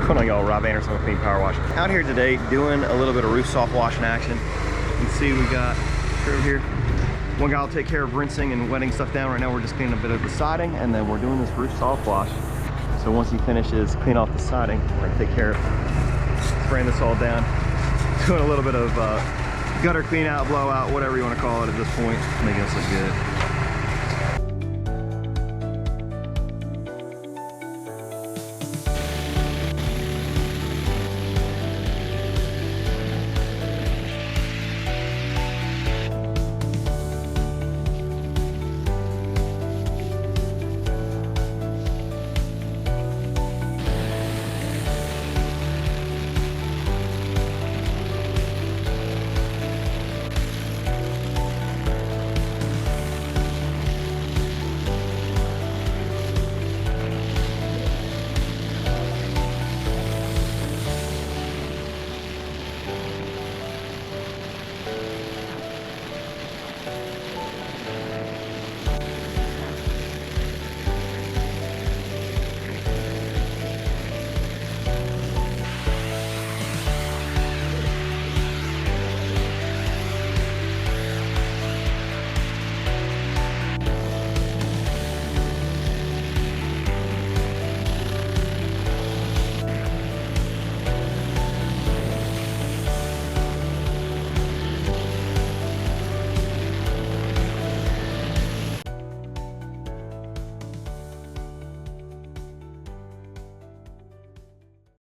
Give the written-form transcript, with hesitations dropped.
What's going on, y'all? Rob Anderson with Clean Power Wash. Out here today doing a little bit of roof soft washing action. You can see we got over here. One guy will take care of rinsing and wetting stuff down. Right now we're just cleaning a bit of the siding, and then we're doing this roof soft wash. So once he finishes clean off the siding, we're gonna take care of spraying this all down. Doing a little bit of gutter clean out, blowout, whatever you want to call it at this point, making us look good.